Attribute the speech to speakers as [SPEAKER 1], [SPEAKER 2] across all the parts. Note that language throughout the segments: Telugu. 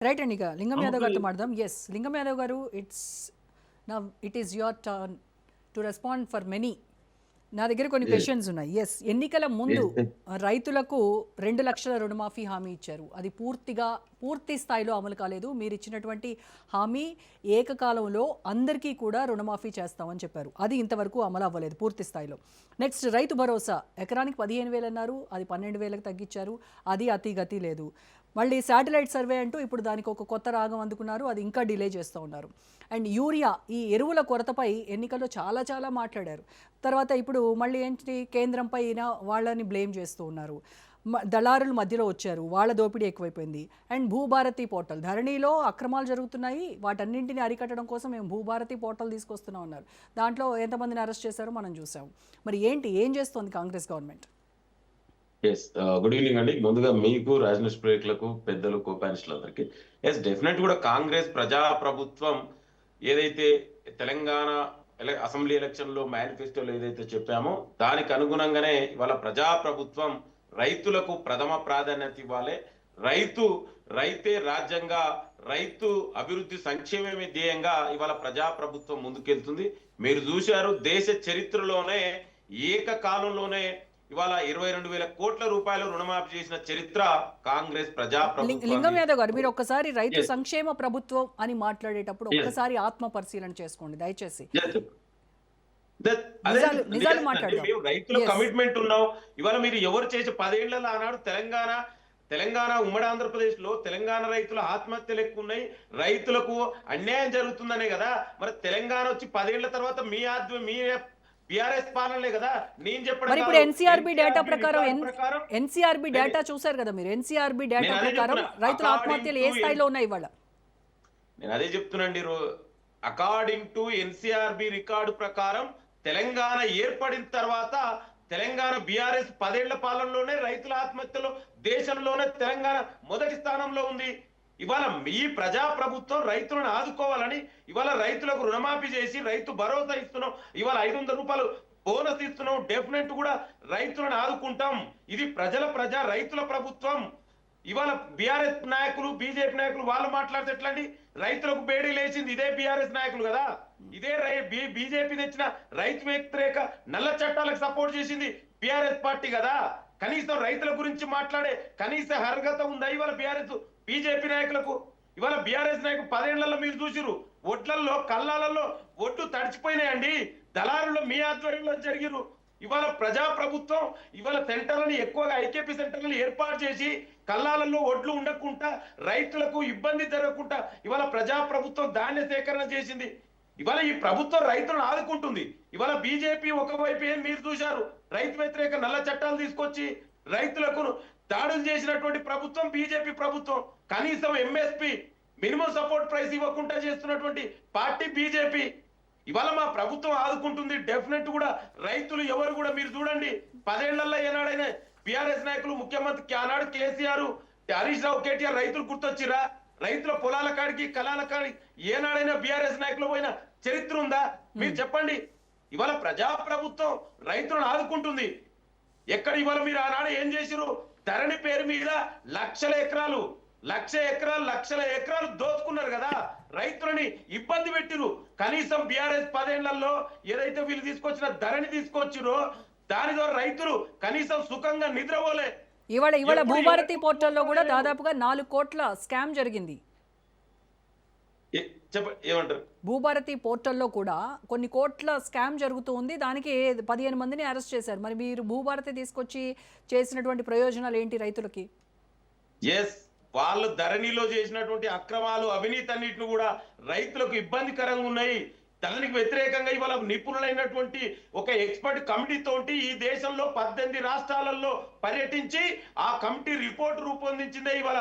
[SPEAKER 1] రైట్ అండి. ఇక లింగం యాదవ్
[SPEAKER 2] నమ్మకం
[SPEAKER 1] గారితో మాట్లాడదాం. ఎస్, లింగం యాదవ్ గారు, it is your turn to respond for many. నా దగ్గర కొన్ని
[SPEAKER 2] Yes,
[SPEAKER 1] క్వశ్చన్స్ ఉన్నాయి. ఎస్, ఎన్నికల ముందు
[SPEAKER 2] yes, yes.
[SPEAKER 1] రైతులకు 2 లక్షల రుణమాఫీ హామీ ఇచ్చారు. అది పూర్తి స్థాయిలో అమలు కాలేదు. మీరు ఇచ్చినటువంటి హామీ ఏకకాలంలో అందరికీ కూడా రుణమాఫీ చేస్తామని చెప్పారు. అది ఇంతవరకు అమలు అవ్వలేదు పూర్తి స్థాయిలో. నెక్స్ట్, రైతు భరోసా ఎకరానికి 15,000 అన్నారు, అది 12,000కి తగ్గించారు. అది అతిగతి లేదు. మళ్ళీ శాటిలైట్ సర్వే అంటూ ఇప్పుడు దానికి ఒక కొత్త రాగం అందుకున్నారు, అది ఇంకా డిలే చేస్తూ ఉన్నారు. అండ్ యూరియా, ఈ ఎరువుల కొరతపై ఎన్నికల్లో చాలా మాట్లాడారు. తర్వాత ఇప్పుడు మళ్ళీ ఏంటి, కేంద్రంపై వాళ్ళని బ్లేమ్ చేస్తూ ఉన్నారు. దళారుల మధ్యలో వచ్చారు, వాళ్ళ దోపిడీ ఎక్కువైపోయింది. అండ్ భూభారతి పోర్టల్, ధరణిలో అక్రమాలు జరుగుతున్నాయి, వాటన్నింటినీ అరికట్టడం కోసం మేము భూభారతి పోర్టల్ తీసుకొస్తున్నాం ఉన్నారు. దాంట్లో ఎంతమందిని అరెస్ట్ చేశారో మనం చూసాం. మరి ఏం చేస్తోంది Congress government?
[SPEAKER 2] Yes, good evening అండి. ముందుగా మీకు, రాజనీష్ ప్రేక్షకులకు, పెద్దలు, కోపానిస్టులందరికీ. ఎస్, డెఫినెట్ కూడా కాంగ్రెస్ ప్రజా ప్రభుత్వం ఏదైతే తెలంగాణ అసెంబ్లీ ఎలక్షన్ లో మేనిఫెస్టోలో ఏదైతే చెప్పామో దానికి అనుగుణంగానే ఇవాళ ప్రజా ప్రభుత్వం రైతులకు ప్రథమ ప్రాధాన్యత ఇవ్వాలి. రైతే రాజ్యంగా, రైతు అభివృద్ధి సంక్షేమమే ధ్యేయంగా ఇవాళ ప్రజా ప్రభుత్వం ముందుకెళ్తుంది. మీరు చూశారు, దేశ చరిత్రలోనే ఏకకాలంలోనే ఇవాళ 22,000 కోట్ల రూపాయలు రుణమాఫీ చేసిన చరిత్ర కాంగ్రెస్ ప్రజా
[SPEAKER 1] లింగం
[SPEAKER 2] ప్రభుత్వం.
[SPEAKER 1] యాదవ్ గారు, మీరు ఒక్కసారి రైతు సంక్షేమ ప్రభుత్వం అని మాట్లాడేటప్పుడు ఒక్కసారి ఆత్మ పరిశీలన చేసుకోండి దయచేసి. నిజాలు మాట్లాడదాం.
[SPEAKER 2] రైతుల కమిట్మెంట్ ఉన్నాం. ఇవాళ మీరు ఎవరు చేసి 10 ఏళ్లలో ఆనాడు తెలంగాణ ఉమ్మడి ఆంధ్రప్రదేశ్ లో తెలంగాణ రైతుల ఆత్మహత్యలు ఎక్కువ ఉన్నాయి, రైతులకు అన్యాయం జరుగుతుందనే కదా. మరి తెలంగాణ వచ్చి 10 ఏళ్ల తర్వాత మీ బిఆర్ఎస్ పాలనలే కదా నేను చెప్పడం.
[SPEAKER 1] మరి ఇప్పుడు ఎన్సీఆర్బీ డేటా ప్రకారం ఎన్సీఆర్బీ డేటా చూసారు కదా మీరు. ఎన్సీఆర్బీ డేటా ప్రకారం రైతుల ఆత్మహత్యలు ఏ స్థాయిలో ఉన్నాయి ఇవాళ?
[SPEAKER 2] నేను అదే చెప్తున్నాండి. అకార్డింగ్ టు ఎన్సీఆర్బీ రికార్డు ప్రకారం తెలంగాణ ఏర్పడిన తర్వాత తెలంగాణ బిఆర్ఎస్ 10 ఏళ్ల పాలనలోనే రైతుల ఆత్మహత్యలు దేశంలోనే తెలంగాణ మొదటి స్థానంలో ఉంది. ఇవాళ ఈ ప్రజా ప్రభుత్వం రైతులను ఆదుకోవాలని ఇవాళ రైతులకు రుణమాఫీ చేసి రైతు భరోసా ఇస్తున్నాం. ఇవాళ 500 రూపాయలు బోనస్ ఇస్తున్నాం. డెఫినెట్ కూడా రైతులను ఆదుకుంటాం. ఇది రైతుల ప్రభుత్వం. ఇవాళ బీఆర్ఎస్ నాయకులు, బీజేపీ నాయకులు వాళ్ళు మాట్లాడితే ఎట్లండి? రైతులకు బేడీ లేచింది ఇదే బీఆర్ఎస్ నాయకులు కదా. ఇదే బీజేపీ తెచ్చిన రైతు వ్యతిరేక నల్ల చట్టాలకు సపోర్ట్ చేసింది బీఆర్ఎస్ పార్టీ కదా. కనీసం రైతుల గురించి మాట్లాడే కనీస అర్హత ఉందా ఇవాళ బీజేపీ నాయకులకు? ఇవాళ బీఆర్ఎస్ నాయకులు 10 ఏళ్లలో మీరు చూసిరు, ఒడ్లల్లో కల్లాలలో ఒడ్లు తడిచిపోయినాయండి. దళారుల్లో మీ ఆధ్వర్యంలో జరిగిరు. ఇవాళ ప్రజా ప్రభుత్వం ఇవాళ సెంటర్లను ఎక్కువగా ఐకేపీ సెంటర్లను ఏర్పాటు చేసి కల్లాలలో ఒడ్లు ఉండకుండా రైతులకు ఇబ్బంది జరగకుండా ఇవాళ ప్రజా ప్రభుత్వం ధాన్య సేకరణ చేసింది. ఇవాళ ఈ ప్రభుత్వం రైతులను ఆదుకుంటుంది. ఇవాళ బీజేపీ ఒకవైపు ఏం మీరు చూశారు, రైతు వ్యతిరేక నల్ల చట్టాలు తీసుకొచ్చి రైతులకు దాడులు చేసినటువంటి ప్రభుత్వం బీజేపీ ప్రభుత్వం. కనీసం ఎంఎస్పి మినిమం సపోర్ట్ ప్రైస్ ఇవ్వకుండా చేస్తున్నటువంటి పార్టీ బీజేపీ. ఇవాళ మా ప్రభుత్వం ఆదుకుంటుంది. డెఫినెట్ కూడా రైతులు ఎవరు కూడా మీరు చూడండి, 10 ఏళ్లలో ఏనాడైనా బీఆర్ఎస్ నాయకులు, ముఖ్యమంత్రి ఆనాడు కేసీఆర్, హరీష్ రావు, కేటీఆర్ రైతులు గుర్తొచ్చిరా? రైతుల పొలాల కాడికి కళాల కాడికి ఏనాడైనా బీఆర్ఎస్ నాయకులు పోయిన చరిత్ర ఉందా? మీరు చెప్పండి. ఇవాళ ప్రజా ప్రభుత్వం రైతులను ఆదుకుంటుంది. ఎక్కడ ఇవాళ మీరు ఆనాడు ఏం చేసిరు? ధరణి పేరు మీద లక్షల ఎకరాలు దోచుకున్నారు కదా. రైతులని ఇబ్బంది పెట్టిరు. కనీసం బీఆర్ఎస్ 10 ఏళ్లలో ఏదైతే వీళ్ళు తీసుకొచ్చిన ధరణి తీసుకొచ్చిరో దాని ద్వారా రైతులు కనీసం సుఖంగా నిద్రపోలే.
[SPEAKER 1] ఇవాళ భూభారతి పోర్టల్లో కూడా దాదాపుగా 4 కోట్ల స్కామ్ జరిగింది.
[SPEAKER 2] ఏమంటారు?
[SPEAKER 1] భూభారతి పోర్టల్లో కూడా కొన్ని కోట్ల స్కామ్ జరుగుతూ ఉంది. దానికి 15 మందిని అరెస్ట్ చేశారు. మరి మీరు భూభారతి తీసుకొచ్చి చేసినటువంటి ప్రయోజనాలు ఏంటి రైతులకి?
[SPEAKER 2] ఎస్, వాళ్ళు ధరణిలో చేసినటువంటి అక్రమాలు, అవినీతి అన్నిటిని కూడా రైతులకు ఇబ్బందికరంగా ఉన్నాయి. దానికి వ్యతిరేకంగా ఇవాళ నిపుణులైనటువంటి ఒక ఎక్స్పర్ట్ కమిటీ తోటి ఈ దేశంలో 18 రాష్ట్రాలలో పర్యటించి ఆ కమిటీ రిపోర్ట్ రూపొందించిందే ఇవాళ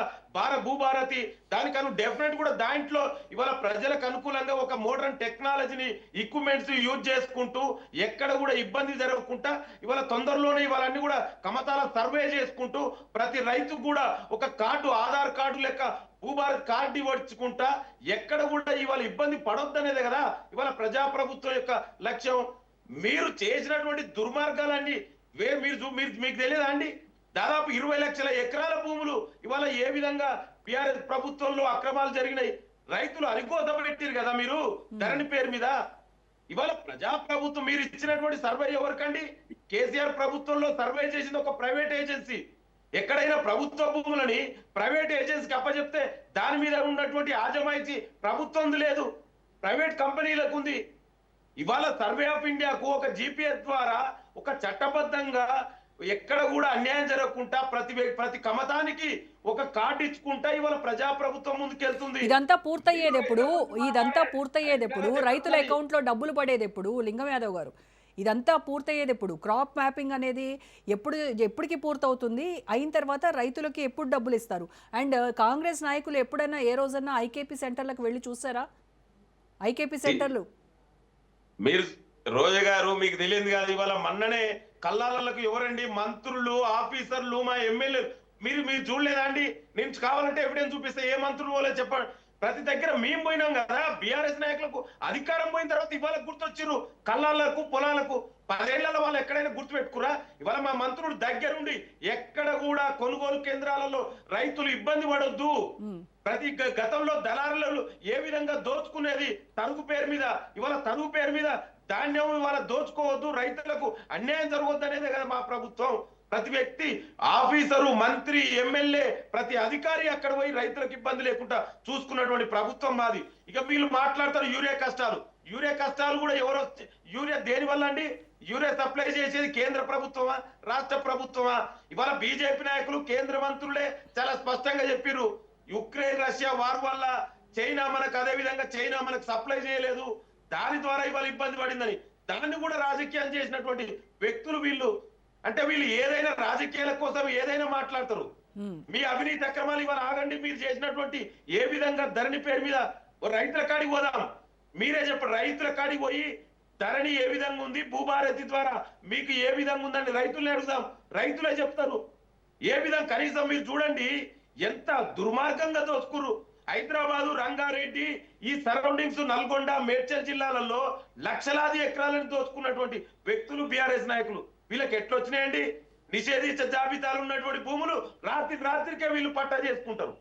[SPEAKER 2] భూభారతి. దానికను డెఫినెట్ కూడా దాంట్లో ఇవాళ ప్రజలకు అనుకూలంగా ఒక మోడర్న్ టెక్నాలజీని, ఎక్విప్మెంట్స్ యూజ్ చేసుకుంటూ ఎక్కడ కూడా ఇబ్బంది జరగకుండా ఇవాళ తొందరలోనే ఇవాళ అన్ని కూడా కమతాల సర్వే చేసుకుంటూ ప్రతి రైతుకు కూడా ఒక కార్డు, ఆధార్ కార్డు లెక్క భూభారత్ కార్డు ఇవ్వచ్చుకుంటా ఎక్కడ కూడా ఇవాళ ఇబ్బంది పడొద్దనేదే కదా ఇవాళ ప్రజా ప్రభుత్వం యొక్క లక్ష్యం. మీరు చేసినటువంటి దుర్మార్గాలన్నీ మీకు తెలియదా అండి? దాదాపు 20 లక్షల ఎకరాల భూములు ఇవాళ ఏ విధంగా బిఆర్ఎస్ ప్రభుత్వంలో అక్రమాలు జరిగినాయి. రైతులు అరికోత పెట్టారు కదా మీరు ధరణి పేరు మీద. ఇవాళ ప్రజా ప్రభుత్వం మీరు ఇచ్చినటువంటి సర్వే ఎవరికండి? కేసీఆర్ ప్రభుత్వంలో సర్వే చేసింది ఒక ప్రైవేట్ ఏజెన్సీ. ఎక్కడైనా ప్రభుత్వ భూములని ప్రైవేట్ ఏజెన్సీకి అప్పచెప్తే దాని మీద ఉన్నటువంటి ఆజమాయిషీ ప్రభుత్వం లేదు, ప్రైవేట్ కంపెనీలకు ఉంది. ఇవాళ సర్వే ఆఫ్ ఇండియాకు ఒక జిపిఎస్ ద్వారా ఒక చట్టబద్ధంగా ఎక్కడ కూడా అన్యాయం జరగకుండా ప్రతి కమతానికి ఒక కార్డు ఇచ్చుకుంటా ఇవాళ ప్రజాప్రభుత్వం ముందుకెళ్తుంది.
[SPEAKER 1] ఇదంతా పూర్తయ్యేది ఎప్పుడు రైతుల అకౌంట్ లో డబ్బులు పడేది ఎప్పుడు లింగం యాదవ్ గారు? ఇదంతా పూర్తయ్యేది ఎప్పుడు? క్రాప్ మ్యాపింగ్ అనేది ఎప్పటికి పూర్తవుతుంది? అయిన తర్వాత రైతులకి ఎప్పుడు డబ్బులు ఇస్తారు? అండ్ కాంగ్రెస్ నాయకులు ఎప్పుడైనా ఏ రోజన్నా ఐకేపీ సెంటర్లకు వెళ్ళి చూసారా? ఐకేపీ సెంటర్లు
[SPEAKER 2] మీరు రోజా గారు మీకు తెలియదు కాదు, ఇవాళ మొన్ననే కల్లాలకు ఎవరండి మంత్రులు ఆఫీసర్లు మా ఎమ్మెల్యేలు మీరు చూడలేదా అండి? నేను కావాలంటే ఎవిడెన్స్ చూపిస్తే ఏ మంత్రులు పోలే చెప్పండి. ప్రతి దగ్గర మేము పోయినాం కదా. బీఆర్ఎస్ నాయకులకు అధికారం పోయిన తర్వాత ఇవాళ గుర్తొచ్చిర్రు కల్లాలకు పొలాలకు. 10 ఏళ్లలో వాళ్ళు ఎక్కడైనా గుర్తు పెట్టుకురా? ఇవాళ మా మంత్రులు దగ్గరుండి ఎక్కడ కూడా కొనుగోలు కేంద్రాలలో రైతులు ఇబ్బంది పడొద్దు. ప్రతి గతంలో దళారులు ఏ విధంగా దోచుకునేది తరుగు పేరు మీద, ఇవాళ తరుగు పేరు మీద ధాన్యం ఇవాళ దోచుకోవద్దు, రైతులకు అన్యాయం జరగవద్దు అనేదే కదా మా ప్రభుత్వం. ప్రతి వ్యక్తి ఆఫీసరు మంత్రి ఎమ్మెల్యే ప్రతి అధికారి అక్కడ పోయి రైతులకు ఇబ్బంది లేకుండా చూసుకున్నటువంటి ప్రభుత్వం మాది. ఇక వీళ్ళు మాట్లాడతారు యూరియా కష్టాలు కూడా ఎవరో యూరియా దేని వల్ల అండి? యూరియా సప్లై చేసేది కేంద్ర ప్రభుత్వమా రాష్ట్ర ప్రభుత్వమా? ఇవాళ బీజేపీ నాయకులు కేంద్ర మంత్రులే చాలా స్పష్టంగా చెప్పారు, యుక్రెయిన్ రష్యా వార్ వల్ల చైనా మనకు అదే విధంగా చైనా మనకు సప్లై చేయలేదు, దాని ద్వారా ఇవాళ ఇబ్బంది పడిందని. దాన్ని కూడా రాజకీయం చేసినటువంటి వ్యక్తులు వీళ్ళు. అంటే వీళ్ళు ఏదైనా రాజకీయాల కోసం ఏదైనా మాట్లాడతారు. మీ అవినీతి అక్రమాలు ఇవాళ ఆగండి. మీరు చేసినటువంటి ఏ విధంగా ధరణి పేరు మీద రైతుల కాడికి పోదాం. మీరే చెప్పండి, రైతుల కాడికి పోయి ధరణి ఏ విధంగా ఉంది, భూభారతి ద్వారా మీకు ఏ విధంగా ఉందని రైతుల్ని అడుగుదాం. రైతులే చెప్తారు ఏ విధంగా. కనీసం మీరు చూడండి ఎంత దుర్మార్గంగా దోచుకురు. హైదరాబాదు రంగారెడ్డి ఈ సరౌండింగ్స్ నల్గొండ మేడ్చల్ జిల్లాలలో లక్షలాది ఎకరాలను దోచుకున్నటువంటి వ్యక్తులు బీఆర్ఎస్ నాయకులు. వీళ్ళకి ఎట్లొచ్చినాయండి? నిషేధించ జాబితాలు ఉన్నటువంటి భూములు రాత్రికే వీళ్ళు పట్టా చేసుకుంటారు.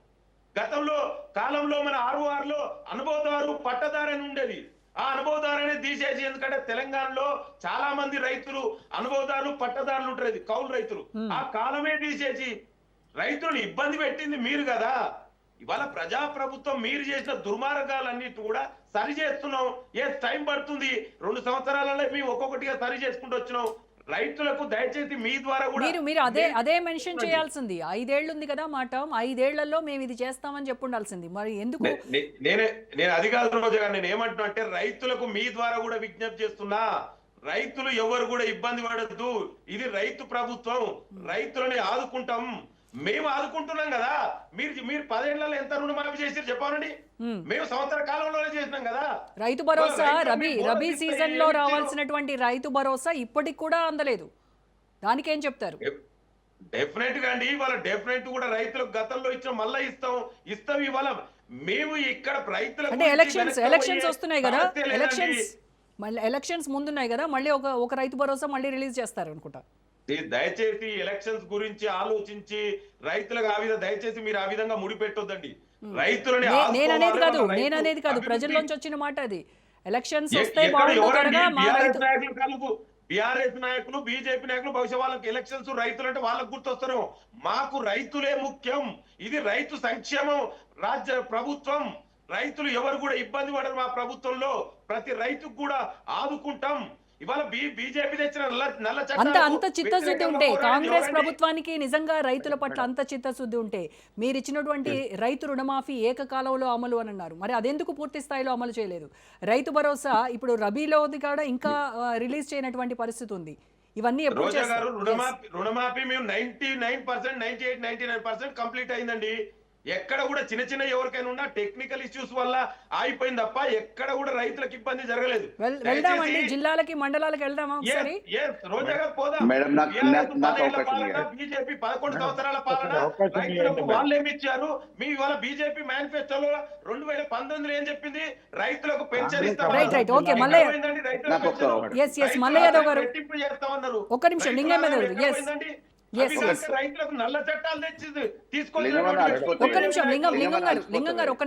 [SPEAKER 2] గతంలో కాలంలో మన ఆర్ఓఆర్లో అనుభవదారు పట్టదారని ఉండేది. ఆ అనుభవదారనే తీసేసి, ఎందుకంటే తెలంగాణలో చాలా మంది రైతులు అనుభవదారులు పట్టదారులు ఉంటారు, కౌలు రైతులు. ఆ కాలమే తీసేసి రైతులను ఇబ్బంది పెట్టింది మీరు కదా. ఇవాళ ప్రజాప్రభుత్వం మీరు చేసిన దుర్మార్గాలన్నిటి కూడా సరి చేస్తున్నాం. టైం పడుతుంది, 2 సంవత్సరాలలో మేము ఒక్కొక్కటిగా సరి చేసుకుంటూ వచ్చినాం. రైతులకు దయచేసి మీ ద్వారా కూడా
[SPEAKER 1] మీరు అదే మెన్షన్ చేయాల్సింది. 5 ఏళ్ళు ఉంది కదా మాట, 5 ఏళ్లలో మేము ఇది చేస్తామని చెప్పుండాల్సింది. మరి ఎందుకు?
[SPEAKER 2] నేను అది కాదు రోజు గారు, నేను ఏమంటున్నా అంటే రైతులకు మీ ద్వారా కూడా విజ్ఞప్తి చేస్తున్నా, రైతులు ఎవరు కూడా ఇబ్బంది పడద్దు. ఇది రైతు ప్రభుత్వం, రైతులని ఆదుకుంటాం. మేము ఆదుకుంటున్నాం కదా. మీరు 10 ఏళ్లలో ఎంత రుణమాఫీ చేసి చెప్పాలండి? మేము సంవత్సర కాలంలోనే చేసినాం కదా.
[SPEAKER 1] రైతు భరోసా రబీ సీజన్ లో రావాల్సినటువంటి రైతు భరోసా ఇప్పటికి కూడా అందలేదు. దానికేం చెప్తారు?
[SPEAKER 2] డెఫినెట్ గా అండి, ఇవాళ డెఫినెట్ కూడా రైతులకు గతంలో ఇచ్చాం, మళ్ళీ ఇస్తాం. ఇవాళ మేము ఇక్కడ రైతులకు
[SPEAKER 1] అంటే ఎలక్షన్స్ వస్తున్నాయి కదా, ఎలక్షన్స్ ముందున్నాయి కదా, మళ్ళీ ఒక రైతు భరోసా మళ్ళీ రిలీజ్ చేస్తారు అనుకుంటా.
[SPEAKER 2] దయచేసి ఎలక్షన్స్ గురించి ఆలోచించి రైతులకు దయచేసి మీరు ఆ విధంగా ముడిపెట్టొద్దండి. రైతులని
[SPEAKER 1] నేననేది కాదు ప్రజల్లోంచి వచ్చిన మాట అది. ఎలక్షన్స్ వస్తే
[SPEAKER 2] బీఆర్ఎస్ నాయకులు బీజేపీ నాయకులు బహుశా వాళ్ళకి ఎలక్షన్స్ రైతులు అంటే వాళ్ళకు గుర్తొస్తారు. మాకు రైతులే ముఖ్యం. ఇది రైతు సంక్షేమం రాజ్య ప్రభుత్వం. రైతులు ఎవరు కూడా ఇబ్బంది పడరు. మా ప్రభుత్వంలో ప్రతి రైతుకు కూడా ఆదుకుంటాం. ఇవాళ బీజేపీ తెచ్చిన నల్ల
[SPEAKER 1] అంత చిత్తశుద్ధి ఉంటే, కాంగ్రెస్ ప్రభుత్వానికి నిజంగా రైతుల పట్ల అంత చిత్తశుద్ధి ఉంటే మీరు ఇచ్చినటువంటి రైతు రుణమాఫీ ఏకకాలంలో అమలు అని అన్నారు. మరి అదెందుకు పూర్తి స్థాయిలో అమలు చేయలేదు? రైతు భరోసా ఇప్పుడు రబీలోది కూడా ఇంకా రిలీజ్ చేయనటువంటి పరిస్థితి ఉంది. ఇవన్నీ ఎప్పుడు చేస్తారు?
[SPEAKER 2] రుణమాఫీ మేము 99%, 98, 99% కంప్లీట్ అయిందండి. ఎక్కడ కూడా చిన్న ఎవరికైనా ఉన్నా టెక్నికల్ ఇష్యూస్ వల్ల ఆగిపోయింది తప్ప ఎక్కడ కూడా రైతులకు ఇబ్బంది జరగలేదు.
[SPEAKER 1] వెళ్దామండి, జిల్లాలకి మండలాలకు వెళ్దామా ఒకసారి?
[SPEAKER 2] రోజాగా పోదాం. బీజేపీ 11 సంవత్సరాల పాలన రైతులకు వాళ్ళు ఏమి ఇచ్చారు? మీ ఇవాళ బీజేపీ మేనిఫెస్టోలో 2019 ఏం చెప్పింది? రైతులకు పెన్షన్
[SPEAKER 1] ఇస్తామన్నారు. ఒక్క నిమిషం, లింగం Yes,
[SPEAKER 2] అవి
[SPEAKER 1] yes.
[SPEAKER 2] కాక రైతులకు నల్ల చట్టాలు తెచ్చి తీసుకొని
[SPEAKER 3] లింగం అన్న,
[SPEAKER 2] రోడ్డు
[SPEAKER 3] లేకపోతే
[SPEAKER 1] ఒక్క నిమిషం లింగం
[SPEAKER 3] లింగం
[SPEAKER 1] గారు
[SPEAKER 3] అన్న
[SPEAKER 1] ఒక్క నిమిషం